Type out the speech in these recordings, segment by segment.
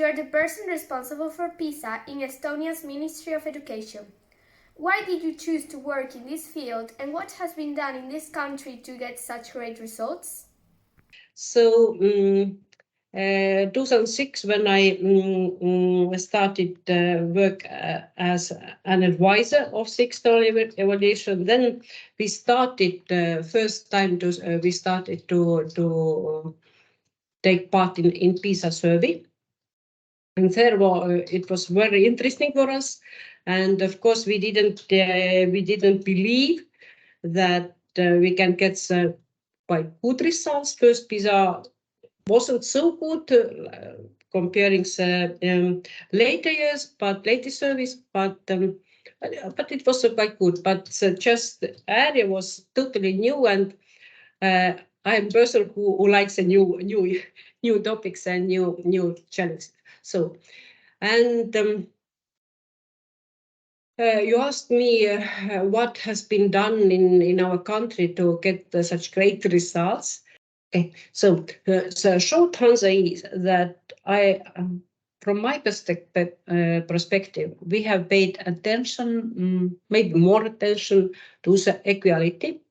you are the person responsible for PISA in Estonia's Ministry of Education. Why did you choose to work in this field, and what has been done in this country to get such great results? So, 2006, when I started work as an advisor of sixth-level evaluation, then we started first time we started to take part in PISA survey, and there it was very interesting for us, and of course we didn't believe that we can get quite good results. First PISA wasn't so good comparing the later years, but later surveys, but it was quite good. But just the area was totally new, and I'm a person who likes a new topics and new challenges. So, and you asked me what has been done in our country to get such great results. Okay, so the short answer is that from my perspective, we have paid attention, maybe more attention to the equality,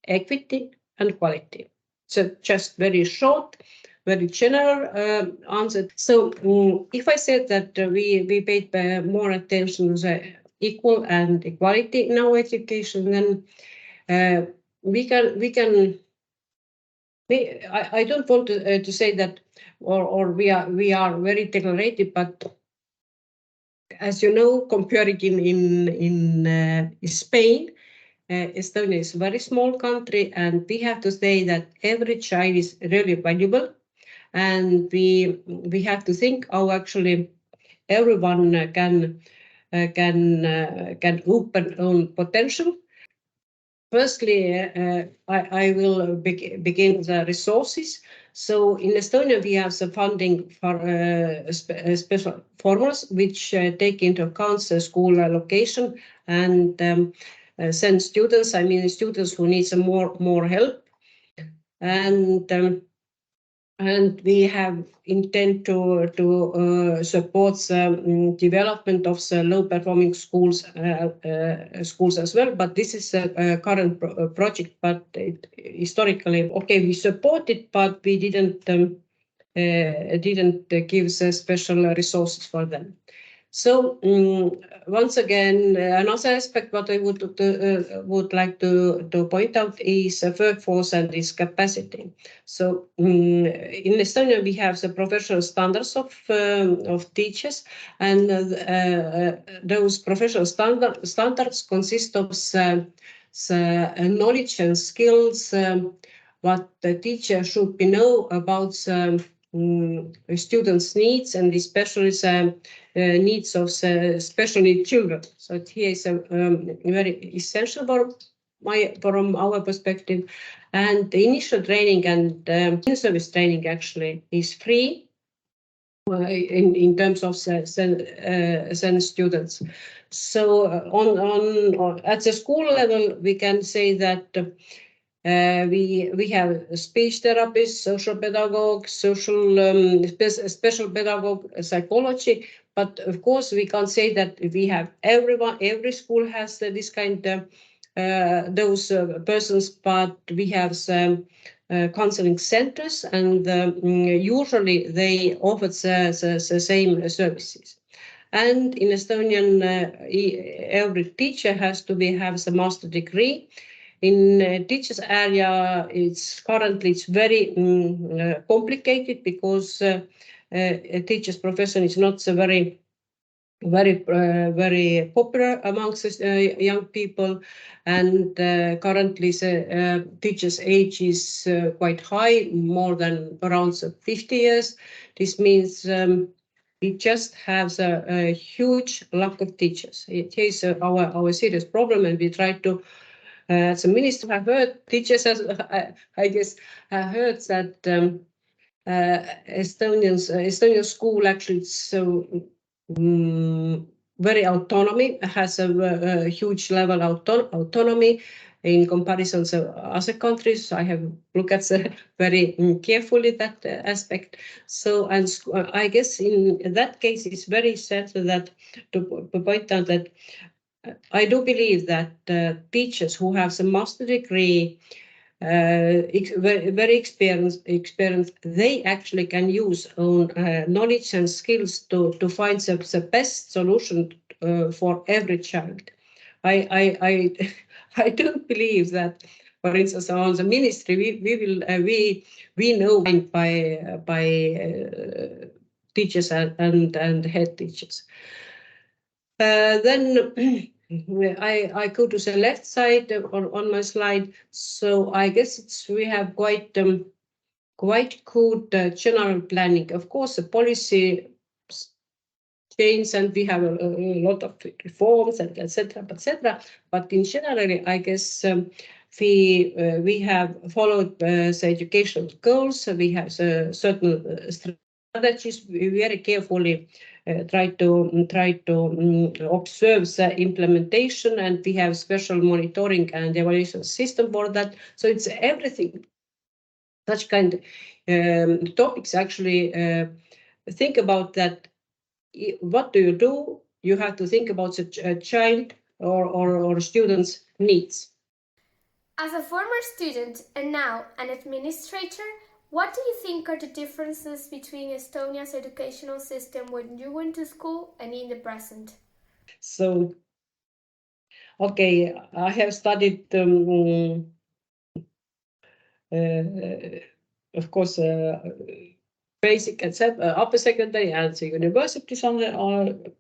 equity, and quality. So just very short, very general answer. So if I said that we paid more attention to the equal and equality in our education, then we can. I don't want to say that, or we are very decorated, but as you know, comparing in Spain, Estonia is a very small country, and we have to say that every child is really valuable, and we have to think how actually everyone can open own potential. Firstly, I will begin the resources. So in Estonia, we have the funding for special formulas, which take into account the school allocation and send students. I mean, students who need some more help, and we have intent to support the development of the low-performing schools as well. But this is a current project. But historically, okay, we support it, but we didn't give the special resources for them. So once again, another aspect what I would like to point out is workforce and its capacity. So in Estonia we have the professional standards of teachers, and those professional standards consist of the knowledge and skills what the teacher should know about students' needs, and especially the needs of the special needs children. So here is a very essential from our perspective. And the initial training and in-service training actually is free in terms of the students. So at the school level, we can say that we have speech therapists, social pedagogues, special pedagogue, psychology. But of course, we can't say that we have every school has this kind of those persons, but we have some counseling centers, and usually they offer the same services. And in Estonian, every teacher has to have the master degree. In teachers area, it's very complicated because a teacher's profession is not so very popular amongst young people, and currently the teacher's age is quite high, more than around 50 years. This means we just have a huge lack of teachers. It is our serious problem, and we try to. The minister have heard, teachers has, I guess, have heard that Estonian school actually so very autonomy, has a huge level autonomy. in comparison to other countries. I have looked at very carefully that aspect. So, and I guess in that case, it's very essential that to point out that I do believe that teachers who have a master degree, very experienced, they actually can use own knowledge and skills to find the best solution for every child. I don't believe that, for instance, on the ministry we know by teachers and head teachers. Then I go to the left side on my slide. So I guess we have quite good general planning. Of course, the policy change and we have a lot of reforms and etc. But in general, I guess we have followed the educational goals. We have certain strategies. We very carefully try to observe the implementation, and we have special monitoring and evaluation system for that. So it's everything. Such kind of topics actually think about that. What do? You have to think about the child or student's needs. As a former student and now an administrator, what do you think are the differences between Estonia's educational system when you went to school and in the present? So, okay, I have studied, of course, basic and upper secondary and the universities on the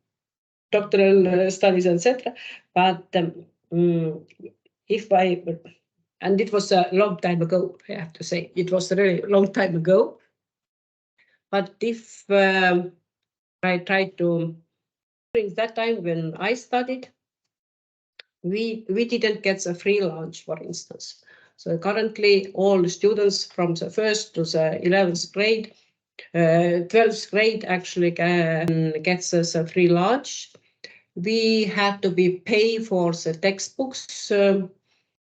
doctoral studies, etc. But if I, and it was a long time ago, I have to say, it was a really long time ago. But if I tried to, during that time when I studied, we didn't get a free lunch, for instance. So currently all the students from the 1st to the 11th grade, 12th grade actually gets a free lunch. We had to be paid for the textbooks.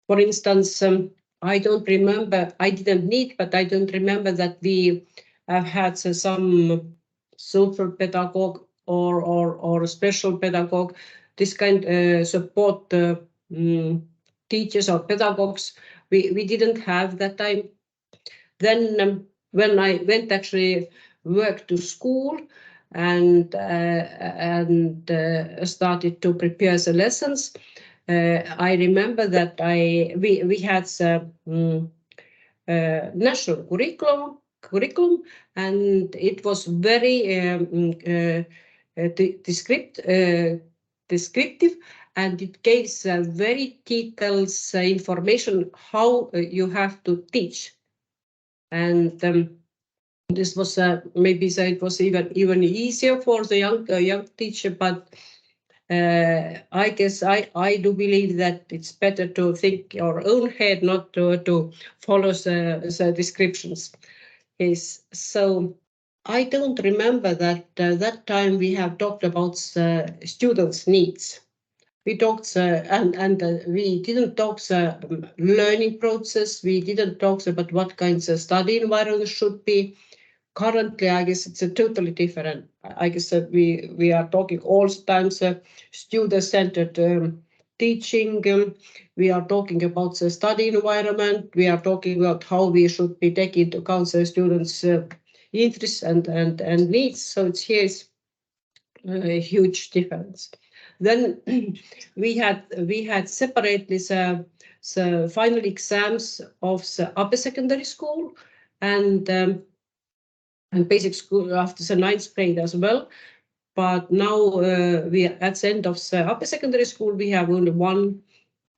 For instance, I don't remember, I didn't need, but I don't remember that we have had some social pedagogue or special pedagogue, this kind of support teachers or pedagogues. We didn't have that time. Then when I went actually work to school and started to prepare the lessons, I remember that we had the national curriculum, and it was very descriptive, and it gave very detailed information how you have to teach. And this was maybe it was even easier for the young teacher, but I guess I do believe that it's better to think your own head, not to follow the descriptions. Yes, so I don't remember that that time we have talked about students' needs. We talked and we didn't talk the learning process. We didn't talk about what kinds of study environment should be. Currently, I guess it's a totally different. I guess we are talking all the time student-centered teaching. We are talking about the study environment. We are talking about how we should be taking into account the students' interests and needs. So here's a huge difference. Then we had separately the final exams of the upper secondary school and basic school after the 9th grade as well. But now we at the end of the upper secondary school, we have only one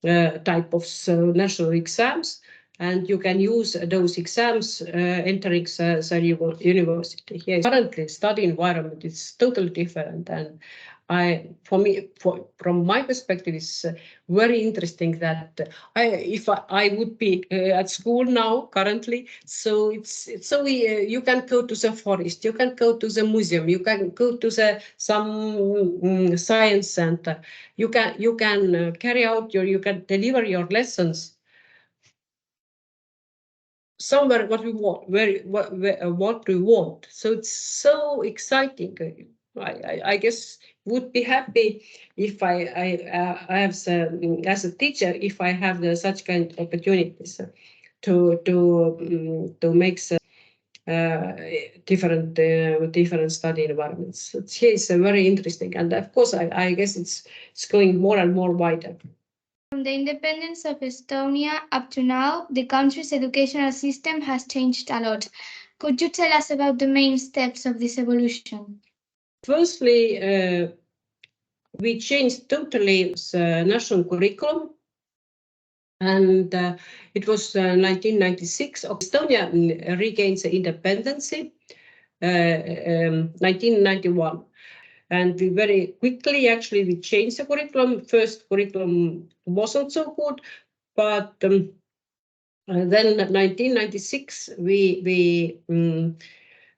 type of national exams, and you can use those exams entering the university. Here, currently, study environment is totally different, and from my perspective, it's very interesting that if I would be at school now currently, so you can go to the forest, you can go to the museum, you can go to some science center, you can carry out you can deliver your lessons somewhere what we want, what we want. So it's so exciting. I guess would be happy if I have as a teacher if I have such kind of opportunities to make different study environments. It's very interesting, and of course I guess it's going more and more wider. From the independence of Estonia up to now, the country's educational system has changed a lot. Could you tell us about the main steps of this evolution? Firstly, we changed totally the national curriculum, and it was 1996. Estonia regained the independence 1991. And we very quickly, actually, we changed the curriculum. First curriculum wasn't so good, but then 1996, we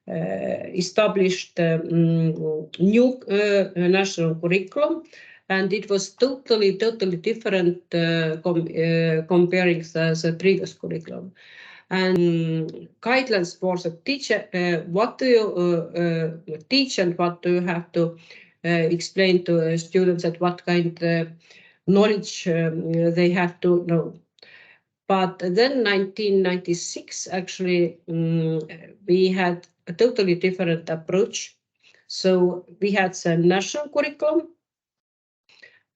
established new national curriculum, and it was totally different comparing the previous curriculum. And guidelines for the teacher, what do you teach and what do you have to explain to students at what kind of knowledge they have to know. But then 1996, actually, we had a totally different approach. So we had the national curriculum,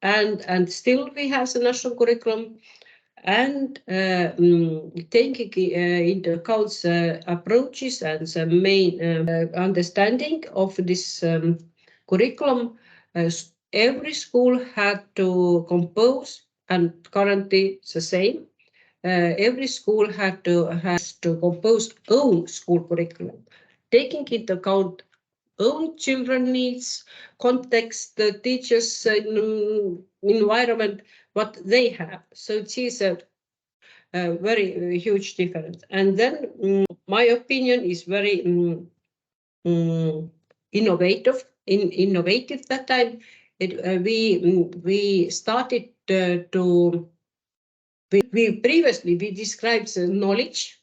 and still we have the national curriculum, and taking into account the approaches and the main understanding of this curriculum, every school had to compose, and currently the same. Every school has to compose own school curriculum, taking into account own children needs, context, the teachers' environment, what they have. So it is a very huge difference. And then my opinion is very innovative that time. We started we previously described the knowledge,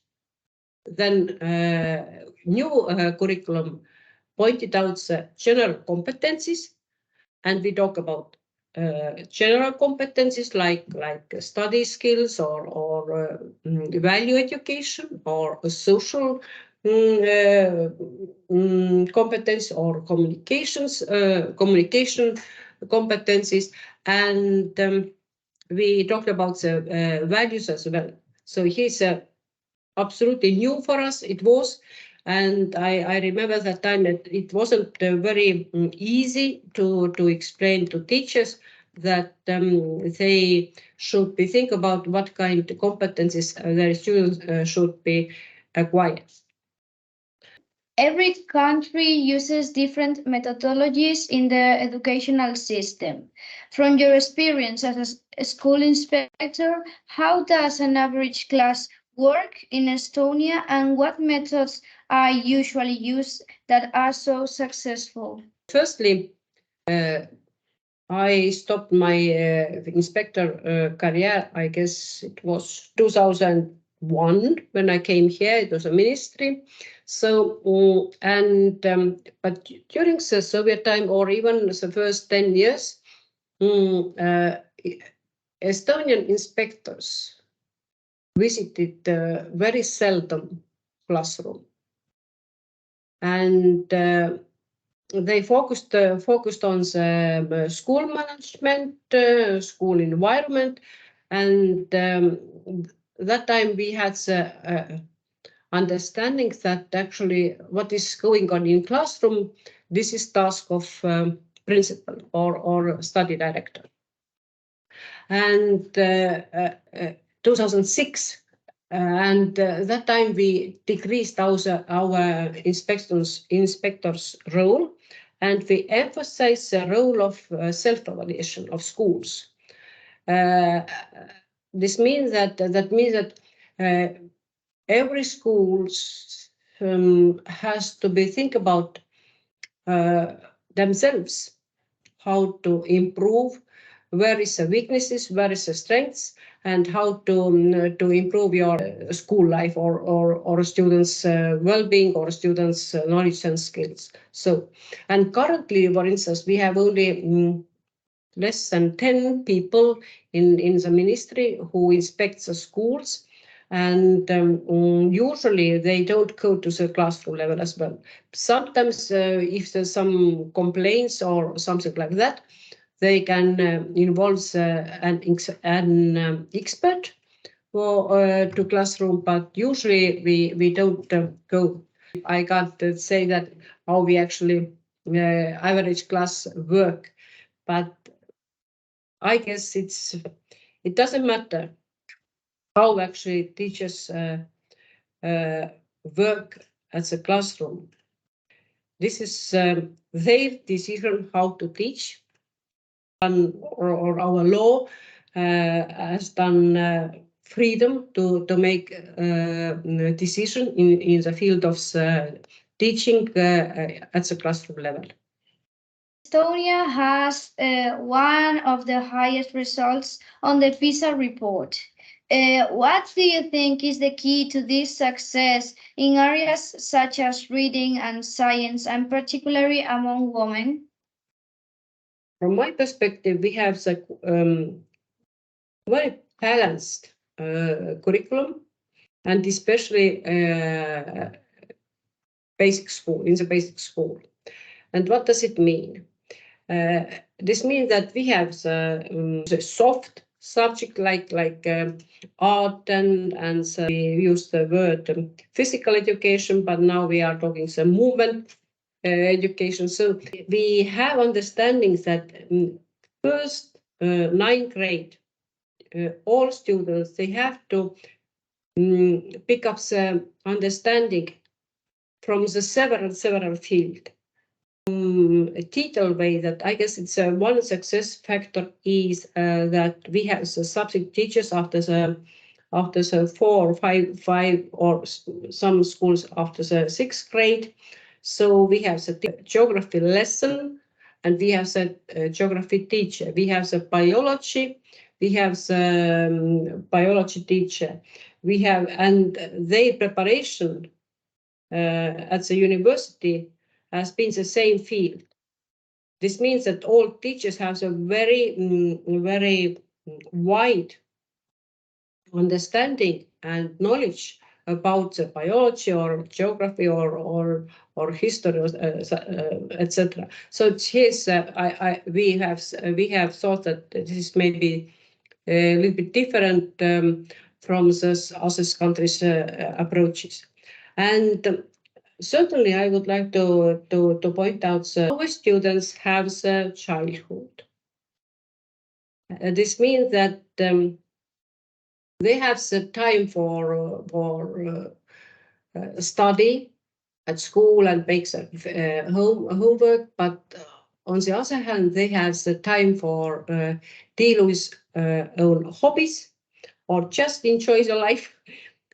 then new curriculum pointed out the general competencies, and we talk about general competencies like study skills or value education or social competence or communication competencies, and we talked about the values as well. So here's absolutely new for us. It was, and I remember that time that it wasn't very easy to explain to teachers that they should be think about what kind of competencies their students should be acquired. Every country uses different methodologies in the educational system. From your experience as a school inspector, how does an average class work in Estonia, and what methods are usually used that are so successful? Firstly, I stopped my inspector career, I guess it was 2001 when I came here. It was a ministry. So, but during the Soviet time or even the first 10 years, Estonian inspectors visited very seldom classroom. And they focused on the school management, school environment, and that time we had the understanding that actually what is going on in classroom, this is task of principal or study director. And 2006, and that time we decreased our inspectors role, and we emphasize the role of self-evaluation of schools. This means that every school has to be think about themselves, how to improve, where is the weaknesses, where is the strengths, and how to improve your school life or students' well-being or students' knowledge and skills. So, and currently, for instance, we have only less than 10 people in the ministry who inspect the schools. And usually they don't go to the classroom level as well. Sometimes if there's some complaints or something like that, they can involve an expert to classroom, but usually we don't go. I can't say that how we actually average class work, but I guess it doesn't matter how actually teachers work at the classroom. This is their decision how to teach, or our law has done freedom to make a decision in the field of teaching at the classroom level. Estonia has one of the highest results on the PISA report. What do you think is the key to this success in areas such as reading and science, and particularly among women? From my perspective, we have the very balanced curriculum, and especially basic school, in the basic school. And what does it mean? This means that we have the soft subject like art and we use the word physical education, but now we are talking the movement education. So we have understandings that first 9th grade, all students, they have to pick up the understanding from the several fields. A detailed way that I guess it's one success factor is that we have the subject teachers after the 4 or 5 or some schools after the 6th grade. So we have the geography lesson and we have the geography teacher. We have the biology. We have the biology teacher. We have, and their preparation at the university has been the same field. This means that all teachers have a very wide understanding and knowledge about the biology or geography or history, etc. So here's we have thought that this is maybe a little bit different from the other countries' approaches, and certainly, I would like to point out our students have the childhood. This means that they have the time for study at school and make some homework, but on the other hand, they have the time for deal with own hobbies or just enjoy the life.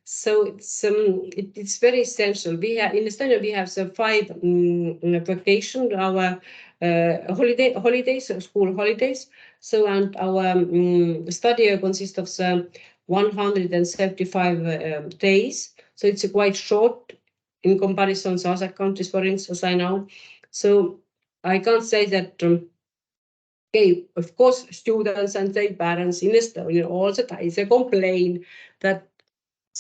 So it's very essential. We have in Estonia we have the 5 vacation, our holidays, school holidays. So and our study year consists of 175 days. So it's quite short in comparison to other countries, for instance. I know. So I can't say that. Okay, of course, students and their parents in Estonia all the time they complain that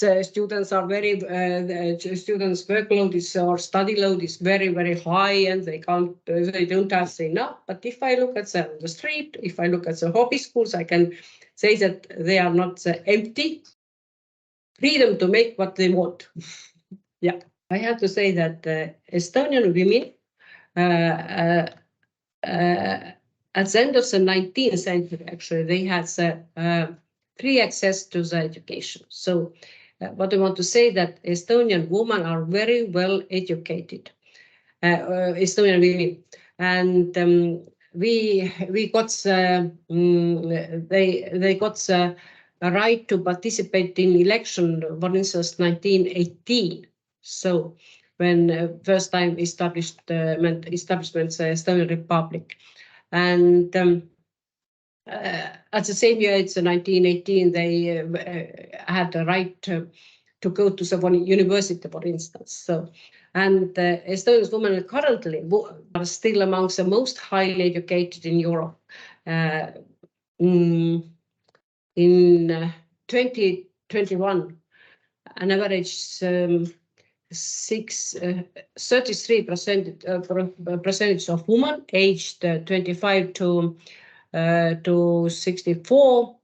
the students are very the students' workload is or study load is very high, and they don't have enough. But if I look at the street, if I look at the hobby schools, I can say that they are not empty. Freedom to make what they want. Yeah, I have to say that Estonian women at the end of the 19th century, actually, they had free access to the education. So what I want to say that Estonian women are very well educated, Estonian women. and we got they got a right to participate in election, for instance, 1918. So when first time establishment Estonian Republic, and at the same year, it's 1918, they had the right to go to some university, for instance. So, and Estonian women currently are still amongst the most highly educated in Europe. In 2021, an average 33% of women aged 25 to 64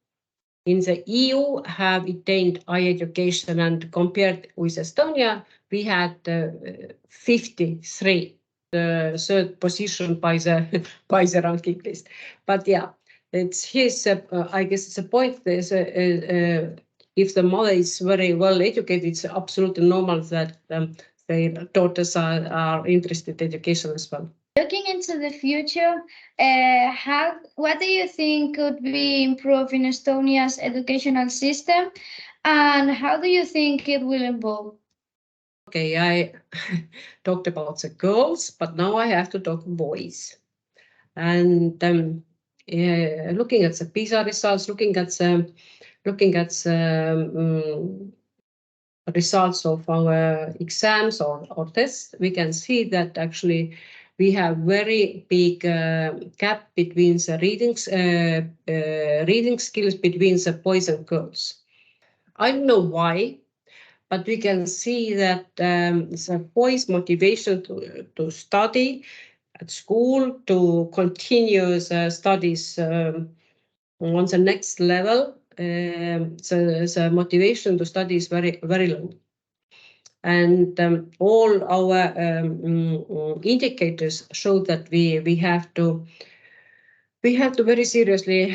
in the EU have attained higher education, and compared with Estonia, we had 53, the third position by the by the ranking list. But yeah, it's his. I guess it's a point. There's if the mother is very well educated, it's absolutely normal that their daughters are interested in education as well. Looking into the future, what do you think could be improved in Estonia's educational system, and how do you think it will evolve? Okay, I talked about the girls, but now I have to talk boys. And looking at the PISA results, looking at the results of our exams or tests, we can see that actually we have very big gap between the reading skills between the boys and girls. I don't know why, but we can see that the boys' motivation to study at school, to continue the studies on the next level, the motivation to study is very, very low. And all our indicators show that we have to very seriously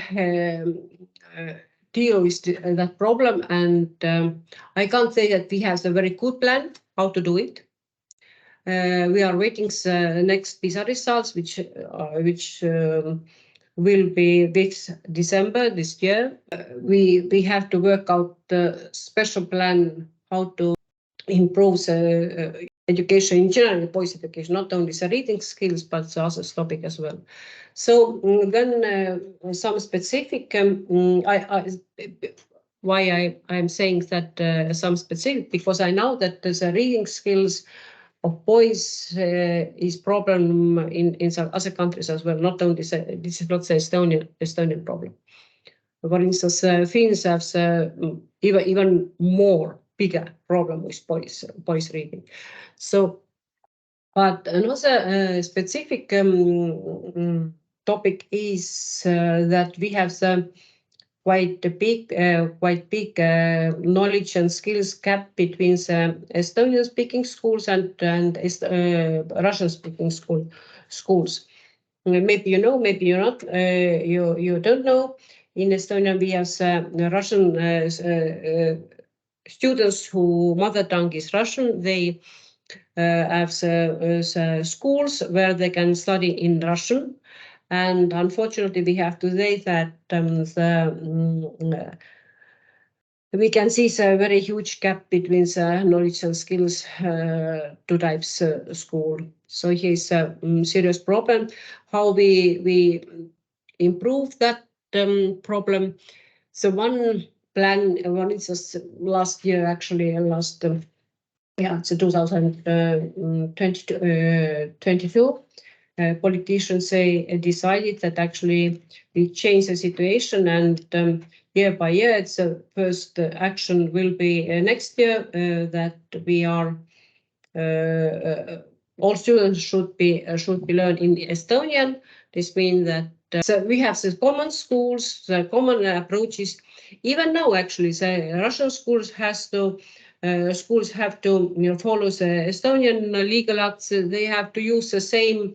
deal with that problem. And I can't say that we have a very good plan how to do it. We are waiting the next PISA results, which will be this December this year. We have to work out the special plan how to improve the education in general, boys' education, not only the reading skills, but the other topic as well. So then some specific, why I'm saying that some specific, because I know that the reading skills of boys is problem in some other countries as well, not only this is not the Estonian problem. For instance, Finns have even more bigger problem with boys reading. So, but another specific topic is that we have quite big knowledge and skills gap between the Estonian-speaking schools and Russian-speaking schools. Maybe you know, maybe you're not. You don't know. In Estonia, we have Russian students whose mother tongue is Russian. They have schools where they can study in Russian. And unfortunately, we have to say that we can see a very huge gap between the knowledge and skills two types school. So here's a serious problem. How we improve that problem? So one plan, one is just last year actually, it's 2022. Politicians decided that actually we change the situation, and year by year, it's the first action will be next year that we are all students should be learned in Estonian. This means that so we have the common schools, the common approaches. Even now, actually, the Russian schools have to follow the Estonian legal acts. They have to use the same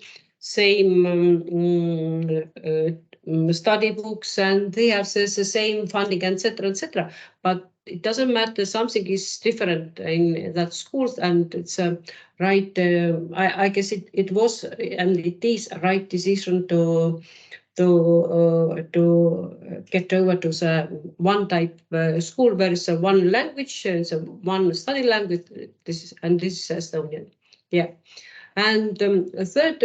study books, and they have the same funding, etc., etc. But it doesn't matter. Something is different in that schools, and it's right. I guess it was and it is a right decision to get over to the one type school where it's one language, it's one study language. This is Estonian. Yeah, and a third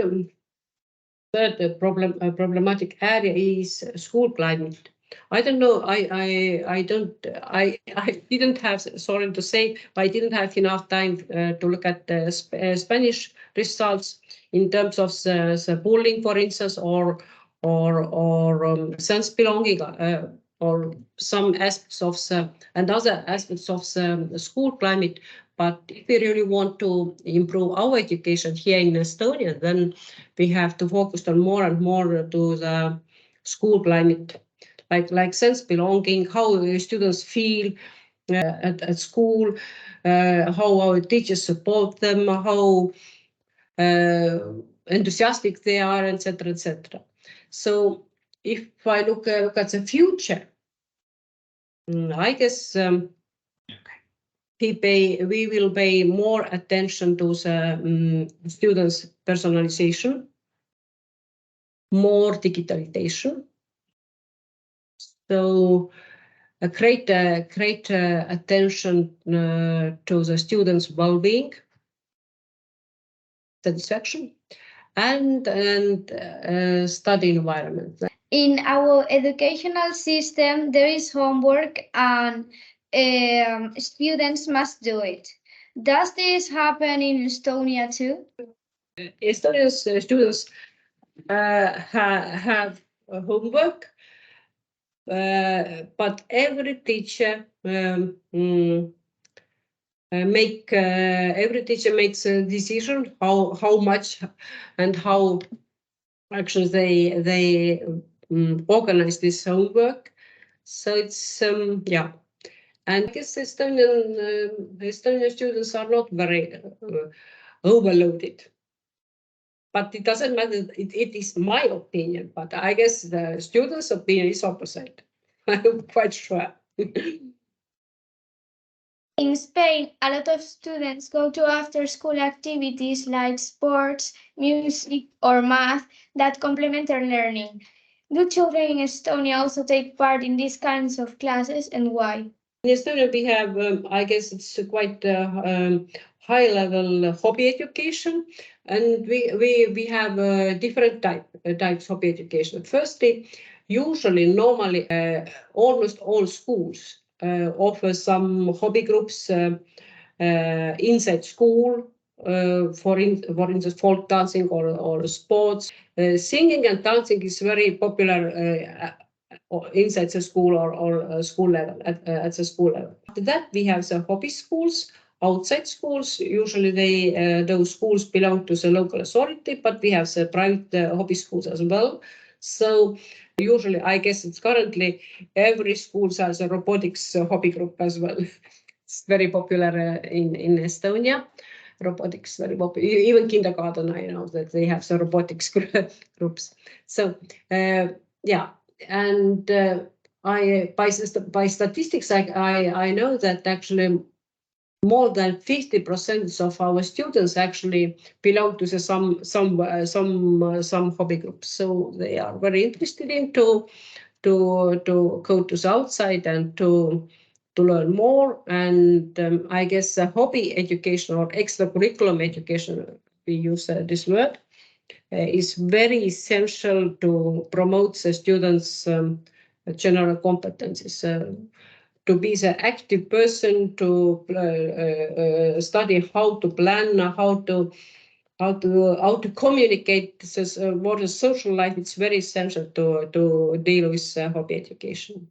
problematic area is school climate. I don't know. I didn't have, sorry to say, I didn't have enough time to look at the Spanish results in terms of the bullying, for instance, or sense belonging, or some aspects of the and other aspects of the school climate. But if we really want to improve our education here in Estonia, then we have to focus on more and more to the school climate, like sense belonging, how students feel at school, how our teachers support them, how enthusiastic they are, etc., etc. So if I look at the future, I guess we will pay more attention to the students' personalization, more digitalization. So a great attention to the students' well-being, satisfaction, and study environment. In our educational system, there is homework and students must do it. Does this happen in Estonia too? Estonian students have homework, but every teacher every teacher makes a decision how much and how actually they organize this homework. So it's yeah, and I guess Estonian students are not very overloaded. But it doesn't matter. It is my opinion, but I guess the students' opinion is opposite. I'm quite sure. In Spain, a lot of students go to after-school activities like sports, music, or math that complement their learning. Do children in Estonia also take part in these kinds of classes, and why? In Estonia, we have, I guess it's quite high-level hobby education, and we have different types of hobby education. Firstly, normally, almost all schools offer some hobby groups inside school, for instance, folk dancing or sports. Singing and dancing is very popular inside the school or school level at the school level. After that, we have the hobby schools. Outside schools, usually those schools belong to the local authority, but we have the private hobby schools as well. So usually, I guess it's currently every school has a robotics hobby group as well. It's very popular in Estonia. Robotics very popular. Even kindergarten, I know that they have the robotics groups. So yeah, and by statistics, I know that actually more than 50% of our students actually belong to some hobby groups. So they are very interested in to go to the outside and to learn more. And I guess hobby education or extracurriculum education, we use this word, is very essential to promote the students' general competencies. To be the active person, to study how to plan, how to communicate this, what is social life. It's very essential to deal with hobby education.